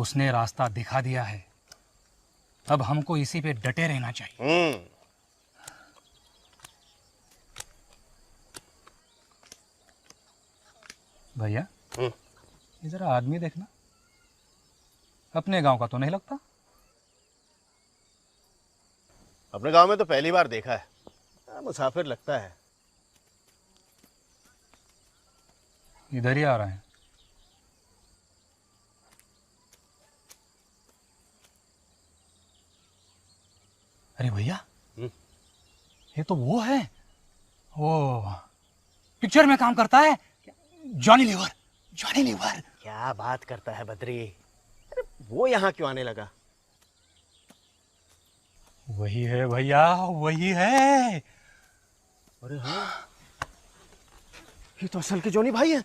उसने रास्ता दिखा दिया है, अब हमको इसी पे डटे रहना चाहिए। भैया ये जरा आदमी देखना, अपने गांव का तो नहीं लगता। अपने गांव में तो पहली बार देखा है, मुसाफिर लगता है। इधर ही आ रहे हैं। अरे भैया ये तो वो है, वो पिक्चर में काम करता है, जॉनी लीवर। जॉनी लीवर क्या बात करता है बद्री, अरे वो यहाँ क्यों आने लगा? वही है भैया, वही है। अरे हाँ, ये तो असल के जॉनी भाई है।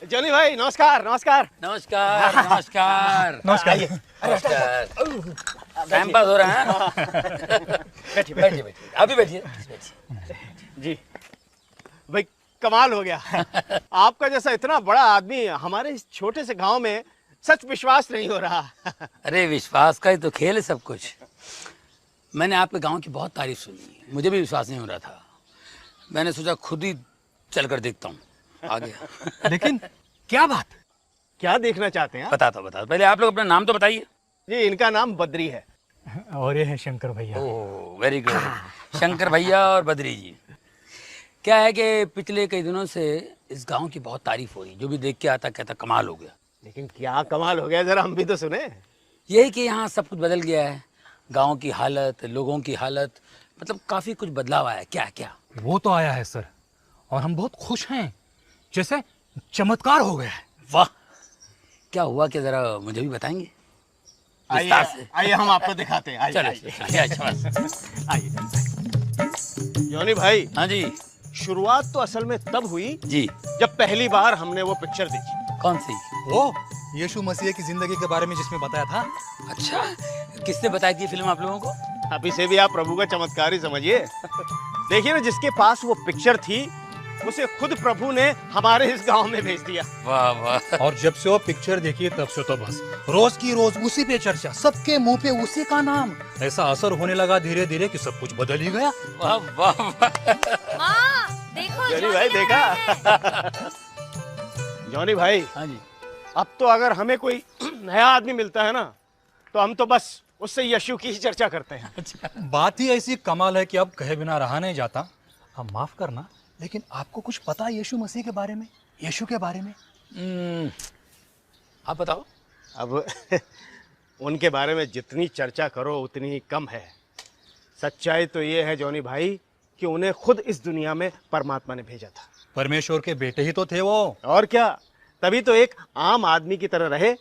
जॉनी भाई नमस्कार। नमस्कार नमस्कार नमस्कार नमस्कार। टाइम पास हो रहा है ना? बैठिए बैठिए बैठिए, अभी बैठिए। जी भाई, कमाल हो गया। आपका जैसा इतना बड़ा आदमी हमारे इस छोटे से गांव में, सच विश्वास नहीं हो रहा। अरे विश्वास का ही तो खेल है सब कुछ। मैंने आपके गांव की बहुत तारीफ सुनी, मुझे भी विश्वास नहीं हो रहा था। मैंने सोचा खुद ही चल कर देखता हूँ। आ गया। लेकिन क्या बात? क्या देखना चाहते हैं आप? बताता हूँ। पहले आप लोग अपना नाम तो बताइए। जी इनका नाम बद्री है। और ये है शंकर भैया। Oh very good. शंकर भैया और बद्री जी। क्या है कि पिछले कई दिनों से इस गांव की बहुत तारीफ हो रही, जो भी देख के आता कहता कमाल हो गया। लेकिन क्या कमाल हो गया, जरा हम भी तो सुने। यही कि यहाँ सब कुछ बदल गया है, गांव की हालत, लोगों की हालत, मतलब काफी कुछ बदलाव आया है। क्या क्या? वो तो आया है सर, और हम बहुत खुश हैं, जैसे चमत्कार हो गया है। वाह, क्या हुआ क्या, जरा मुझे भी बताएंगे? आइए आइए, हम आपको दिखाते हैं। चलो आइए आइए। जॉनी भाई। हाँ जी। शुरुआत तो असल में तब हुई जी। जब पहली बार हमने वो पिक्चर देखी। कौन सी? वो यीशु मसीह की जिंदगी के बारे में जिसमें बताया था। अच्छा, किसने बताई थी फिल्म आप लोगों को? अब इसे भी आप प्रभु का चमत्कार ही समझिए। देखिए ना, जिसके पास वो पिक्चर थी उसे खुद प्रभु ने हमारे इस गांव में भेज दिया। वाह वाह। और जब से वो पिक्चर देखी तब से तो बस रोज की रोज उसी पे चर्चा, सबके मुंह पे उसी का नाम। ऐसा असर होने लगा धीरे धीरे कि सब कुछ बदल ही गया। वाह वाह वाह। माँ, देखो जॉनी भाई देखा? जॉनी भाई, हाँ जी। अब तो अगर हमें कोई नया आदमी मिलता है ना, तो हम तो बस उससे यीशु की ही चर्चा करते हैं। बात ही ऐसी कमाल है कि अब कहे बिना रहा नहीं जाता। अब माफ करना, लेकिन आपको कुछ पता है यीशु मसीह के बारे में, यीशु के बारे में? आप बताओ। अब उनके बारे में जितनी चर्चा करो उतनी ही कम है। सच्चाई तो ये है जॉनी भाई कि उन्हें खुद इस दुनिया में परमात्मा ने भेजा था। परमेश्वर के बेटे ही तो थे वो। और क्या, तभी तो एक आम आदमी की तरह रहे,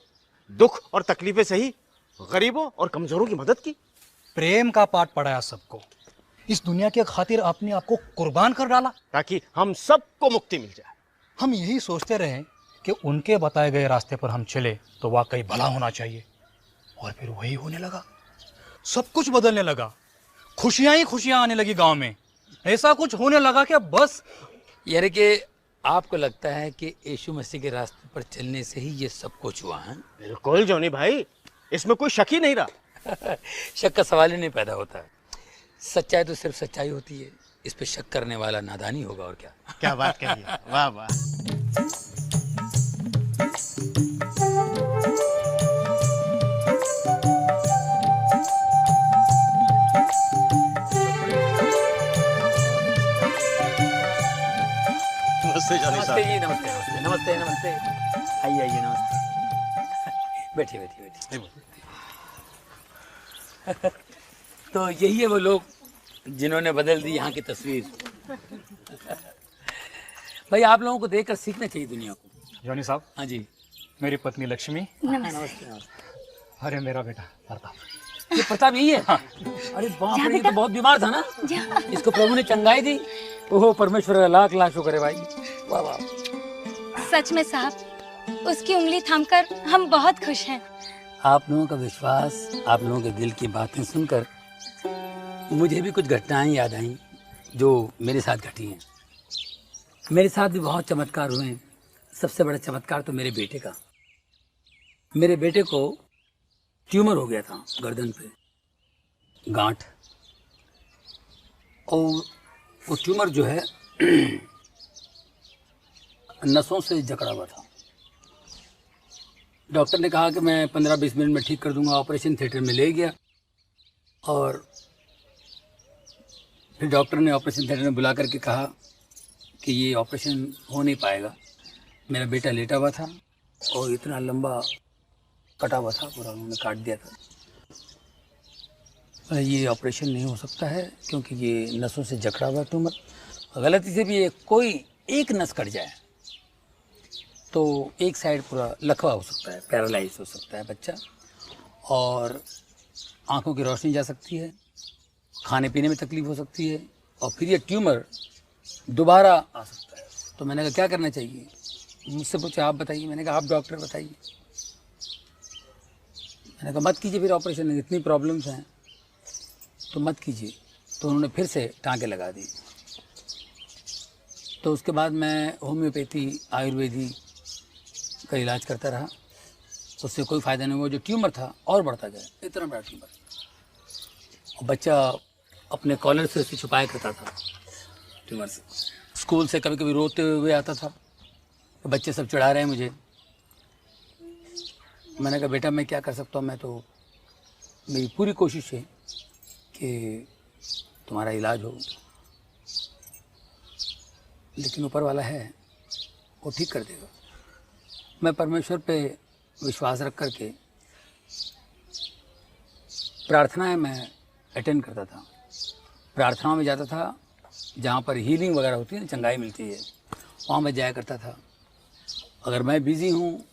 दुख और तकलीफें सही, गरीबों और कमजोरों की मदद की। प्रेम का पाठ पढ़ाया सबको, इस दुनिया के खातिर अपने आप को कुर्बान कर डाला ताकि हम सबको मुक्ति मिल जाए। हम यही सोचते रहे कि उनके बताए गए रास्ते पर हम चले तो वाकई भला होना चाहिए, और फिर वही होने लगा। सब कुछ बदलने लगा, खुशियां ही खुशियां आने लगी गांव में। ऐसा कुछ होने लगा कि बस। यानी कि आपको लगता है कि यीशु मसीह के रास्ते पर चलने से ही ये सब कुछ हुआ है? बिल्कुल जॉनी भाई, इसमें कोई शक ही नहीं रहा। शक का सवाल ही नहीं पैदा होता। सच्चाई तो सिर्फ सच्चाई होती है, इस पे शक करने वाला नादानी होगा, और क्या। क्या बात कही है, वाह वाह। नमस्ते जॉनी नमस्ते साहब। जी, नमस्ते नमस्ते नमस्ते नमस्ते। आइए आइए, नमस्ते। बैठिए बैठिए बैठिए। तो यही है वो लोग जिन्होंने बदल दी यहाँ की तस्वीर। भाई आप लोगों को देखकर सीखना चाहिए दुनिया को। जॉनी साहब, हाँ जी। मेरी पत्नी लक्ष्मी। नमस्ते। अरे मेरा बेटा प्रताप। ये प्रताप यही है? अरे बाप रे, ये तो बहुत बीमार था ना, इसको प्रभु ने चंगाई दी। ओहो परमेश्वर का लाख लाख शुक्र है भाई। वाह वाह। सच में साहब, उसकी उंगली थामकर हम बहुत खुश हैं। आप लोगों का विश्वास, आप लोगों के दिल की बातें सुनकर मुझे भी कुछ घटनाएं याद आई जो मेरे साथ घटी हैं। मेरे साथ भी बहुत चमत्कार हुए हैं। सबसे बड़ा चमत्कार तो मेरे बेटे का। मेरे बेटे को ट्यूमर हो गया था गर्दन पे, गांठ। और वो ट्यूमर जो है नसों से जकड़ा हुआ था। डॉक्टर ने कहा कि मैं 15-20 मिनट में ठीक कर दूंगा। ऑपरेशन थिएटर में ले गया और फिर डॉक्टर ने ऑपरेशन थिएटर में बुला करके कहा कि ये ऑपरेशन हो नहीं पाएगा। मेरा बेटा लेटा हुआ था और इतना लंबा कटा हुआ था, पूरा उन्होंने काट दिया था। ये ऑपरेशन नहीं हो सकता है क्योंकि ये नसों से जकड़ा हुआ ट्यूमर, गलती से भी ये कोई एक नस कट जाए तो एक साइड पूरा लकवा हो सकता है, पैरालाइज हो सकता है बच्चा, और आंखों की रोशनी जा सकती है, खाने पीने में तकलीफ हो सकती है, और फिर ये ट्यूमर दोबारा आ सकता है। तो मैंने कहा क्या करना चाहिए? मुझसे पूछा आप बताइए। मैंने कहा आप डॉक्टर बताइए। मैंने कहा मत कीजिए फिर ऑपरेशन, इतनी प्रॉब्लम्स हैं तो मत कीजिए। तो उन्होंने फिर से टाँके लगा दी। तो उसके बाद मैं होम्योपैथी, आयुर्वेदी का इलाज करता रहा, उससे कोई फ़ायदा नहीं हुआ। जो ट्यूमर था और बढ़ता गया, इतना बड़ा ट्यूमर। और बच्चा अपने कॉलर से उसे छुपाया करता था ट्यूमर से। स्कूल से कभी कभी रोते हुए आता था, तो बच्चे सब चिढ़ा रहे हैं मुझे। मैंने कहा बेटा मैं क्या कर सकता हूँ, मैं तो, मेरी पूरी कोशिश है कि तुम्हारा इलाज हो, लेकिन ऊपर वाला है वो ठीक कर देगा। मैं परमेश्वर पे विश्वास रख करके प्रार्थनाएं मैं अटेंड करता था। प्रार्थनाओं में जाता था, जहाँ पर हीलिंग वगैरह होती है ना, चंगाई मिलती है, वहाँ मैं जाया करता था। अगर मैं बिज़ी हूँ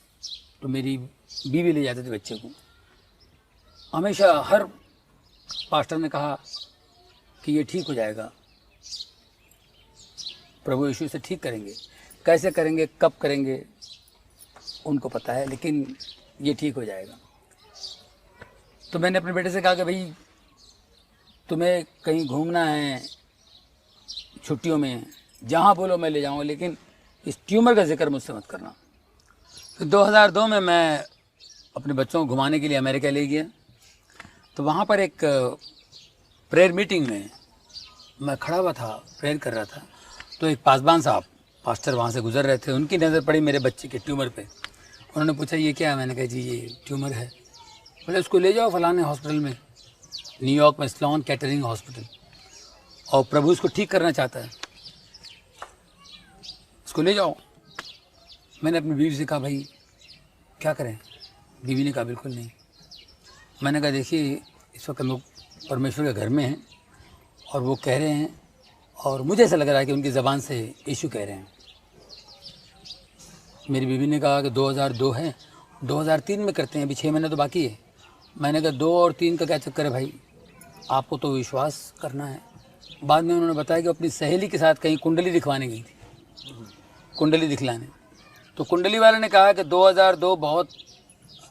तो मेरी बीवी ले जाती थी बच्चे को। हमेशा हर पास्टर ने कहा कि ये ठीक हो जाएगा, प्रभु यीशु से ठीक करेंगे। कैसे करेंगे, कब करेंगे उनको पता है, लेकिन ये ठीक हो जाएगा। तो मैंने अपने बेटे से कहा कि भाई तुम्हें कहीं घूमना है छुट्टियों में, जहाँ बोलो मैं ले जाऊँगा, लेकिन इस ट्यूमर का जिक्र मुझसे मत करना। फिर 2002 में मैं अपने बच्चों को घुमाने के लिए अमेरिका ले गया। तो वहाँ पर एक प्रेयर मीटिंग में मैं खड़ा हुआ था, प्रेयर कर रहा था। तो एक पासबान साहब, पास्टर वहाँ से गुजर रहे थे, उनकी नज़र पड़ी मेरे बच्चे के ट्यूमर पे। उन्होंने पूछा ये क्या है? मैंने कहा जी ये ट्यूमर है। बोले उसको ले जाओ फलाने हॉस्पिटल में, न्यूयॉर्क में स्लोन कैटरिंग हॉस्पिटल, और प्रभु उसको ठीक करना चाहता है, उसको ले जाओ। मैंने अपनी बीवी से कहा भाई क्या करें? बीवी ने कहा बिल्कुल नहीं। मैंने कहा देखिए इस वक्त हम लोग परमेश्वर के घर में हैं और वो कह रहे हैं, और मुझे ऐसा लग रहा है कि उनकी ज़बान से यीशु कह रहे हैं। मेरी बीवी ने कहा कि 2002 है, 2003 में करते हैं, अभी 6 महीने तो बाकी है। मैंने कहा 2 और 3 का क्या चक्कर है भाई, आपको तो विश्वास करना है। बाद में उन्होंने बताया कि अपनी सहेली के साथ कहीं कुंडली दिखवाने गई थी, कुंडली दिखलाने। तो कुंडली वाले ने कहा कि 2002 बहुत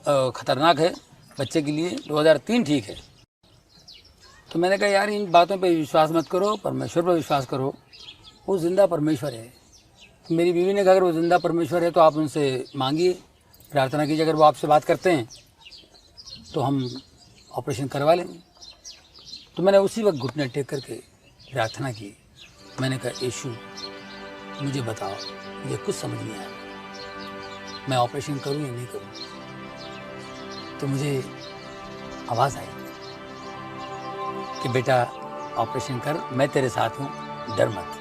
ख़तरनाक है बच्चे के लिए, 2003 ठीक है। तो मैंने कहा यार इन बातों पे विश्वास मत करो, परमेश्वर पर विश्वास करो, वो ज़िंदा परमेश्वर है। तो मेरी बीवी ने कहा अगर वो ज़िंदा परमेश्वर है तो आप उनसे मांगिए, प्रार्थना कीजिए, अगर वो आपसे बात करते हैं तो हम ऑपरेशन करवा लेंगे। तो मैंने उसी वक्त घुटने टेक करके प्रार्थना की। मैंने कहा यीशु मुझे बताओ, मुझे कुछ समझ नहीं आया, मैं ऑपरेशन करूँ या नहीं करूँ। तो मुझे आवाज़ आई कि बेटा ऑपरेशन कर, मैं तेरे साथ हूँ, डर मत।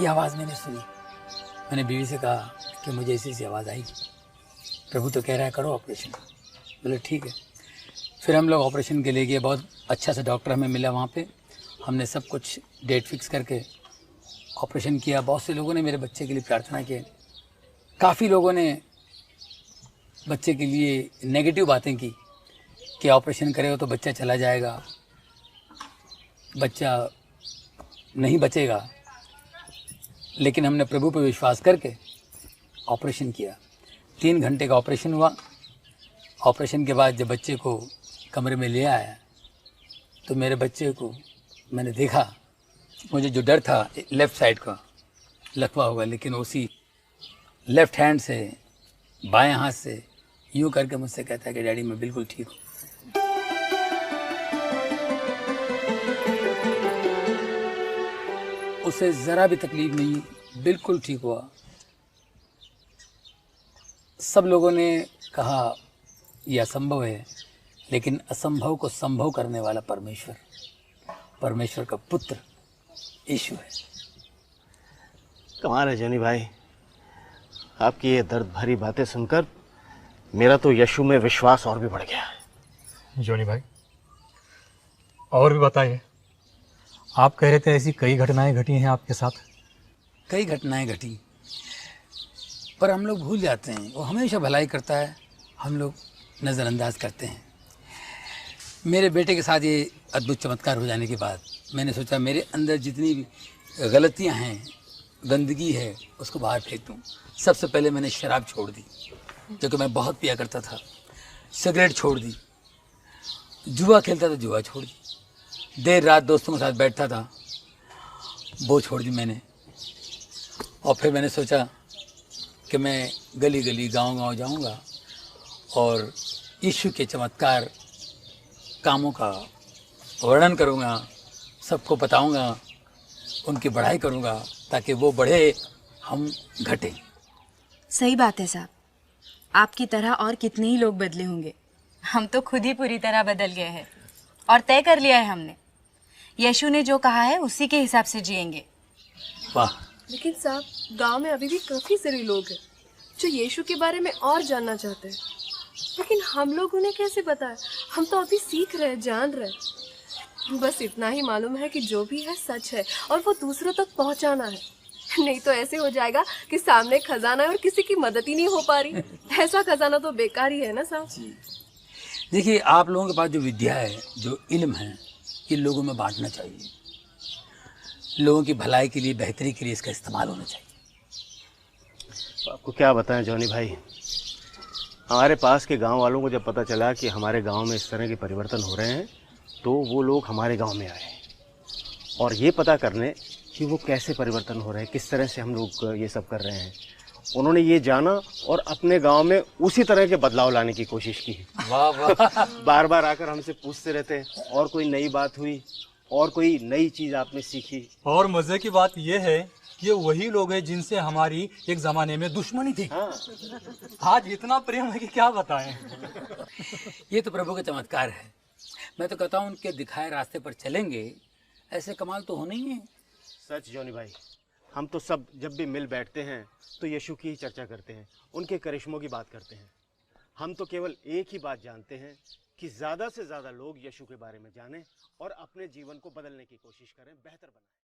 ये आवाज़ मैंने सुनी। मैंने बीवी से कहा कि मुझे ऐसी आवाज़ आई, प्रभु तो कह रहा है करो ऑपरेशन। बोले ठीक है। फिर हम लोग ऑपरेशन के लिए गए। बहुत अच्छा सा डॉक्टर हमें मिला वहाँ पे। हमने सब कुछ डेट फिक्स करके ऑपरेशन किया। बहुत से लोगों ने मेरे बच्चे के लिए प्रार्थना की। काफ़ी लोगों ने बच्चे के लिए नेगेटिव बातें की कि ऑपरेशन करेगा तो बच्चा चला जाएगा, बच्चा नहीं बचेगा। लेकिन हमने प्रभु पर विश्वास करके ऑपरेशन किया। 3 घंटे का ऑपरेशन हुआ। ऑपरेशन के बाद जब बच्चे को कमरे में ले आया तो मेरे बच्चे को मैंने देखा। मुझे जो डर था लेफ़्ट साइड का लकवा होगा, लेकिन उसी लेफ़्ट हैंड से बाएं हाथ से यूं करके मुझसे कहता है कि डैडी मैं बिल्कुल ठीक हूँ। उसे ज़रा भी तकलीफ नहीं, बिल्कुल ठीक हुआ। सब लोगों ने कहा यह असंभव है, लेकिन असंभव को संभव करने वाला परमेश्वर, परमेश्वर का पुत्र यीशु है। कमाल है जॉनी भाई, आपकी ये दर्द भरी बातें सुनकर मेरा तो यीशु में विश्वास और भी बढ़ गया है। जॉनी भाई और भी बताइए, आप कह रहे थे ऐसी कई घटनाएं घटी हैं आपके साथ। कई घटनाएं घटी, पर हम लोग भूल जाते हैं। वो हमेशा भलाई करता है, हम लोग नज़रअंदाज करते हैं। मेरे बेटे के साथ ये अद्भुत चमत्कार हो जाने के बाद मैंने सोचा मेरे अंदर जितनी भी गलतियां हैं, गंदगी है, उसको बाहर फेंक दूँ। सबसे पहले मैंने शराब छोड़ दी, जो कि मैं बहुत पिया करता था। सिगरेट छोड़ दी, जुआ खेलता था, जुआ छोड़ दी, देर रात दोस्तों के साथ बैठता था, वो छोड़ दी मैंने। और फिर मैंने सोचा कि मैं गली गली गांव गांव जाऊंगा और यीशु के चमत्कार कामों का वर्णन करूंगा, सबको बताऊंगा, उनकी बढ़ाई करूंगा, ताकि वो बढ़े, हम घटें। सही बात है साहब, आपकी तरह और कितने ही लोग बदले होंगे। हम तो खुद ही पूरी तरह बदल गए हैं और तय कर लिया है हमने, यीशु ने जो कहा है उसी के हिसाब से जिएंगे। वाह। लेकिन साहब, गांव में अभी भी काफी सारे लोग हैं जो यीशु के बारे में और जानना चाहते हैं, लेकिन हम लोग उन्हें कैसे बताएं? हम तो अभी सीख रहे, जान रहे। बस इतना ही मालूम है कि जो भी है सच है और वो दूसरों तक पहुंचाना है। नहीं तो ऐसे हो जाएगा कि सामने खजाना है और किसी की मदद ही नहीं हो पा रही। ऐसा खजाना तो बेकार ही है ना साहब। देखिए, आप लोगों के पास जो विद्या है, जो इल्म है, ये लोगों में बांटना चाहिए। लोगों की भलाई के लिए, बेहतरी के लिए इसका इस्तेमाल होना चाहिए। आपको क्या बताएं जॉनी भाई, हमारे पास के गांव वालों को जब पता चला कि हमारे गांव में इस तरह के परिवर्तन हो रहे हैं, तो वो लोग हमारे गांव में आए और ये पता करने कि वो कैसे परिवर्तन हो रहे हैं, किस तरह से हम लोग ये सब कर रहे हैं। उन्होंने ये जाना और अपने गांव में उसी तरह के बदलाव लाने की कोशिश की। वाह वाह। बार बार आकर हमसे पूछते रहते हैं, और कोई नई बात हुई, और कोई नई चीज़ आपने सीखी। और मजे की बात यह है कि वही लोग हैं जिनसे हमारी एक जमाने में दुश्मनी थी। हाँ। आज इतना प्रेम है कि क्या बताएं। ये तो प्रभु का चमत्कार है। मैं तो कहता हूँ उनके दिखाए रास्ते पर चलेंगे, ऐसे कमाल तो होना ही है। सच जॉनी भाई, हम तो सब जब भी मिल बैठते हैं तो यीशु की ही चर्चा करते हैं, उनके करिश्मों की बात करते हैं। हम तो केवल एक ही बात जानते हैं कि ज़्यादा से ज़्यादा लोग यीशु के बारे में जानें और अपने जीवन को बदलने की कोशिश करें, बेहतर बनाएं।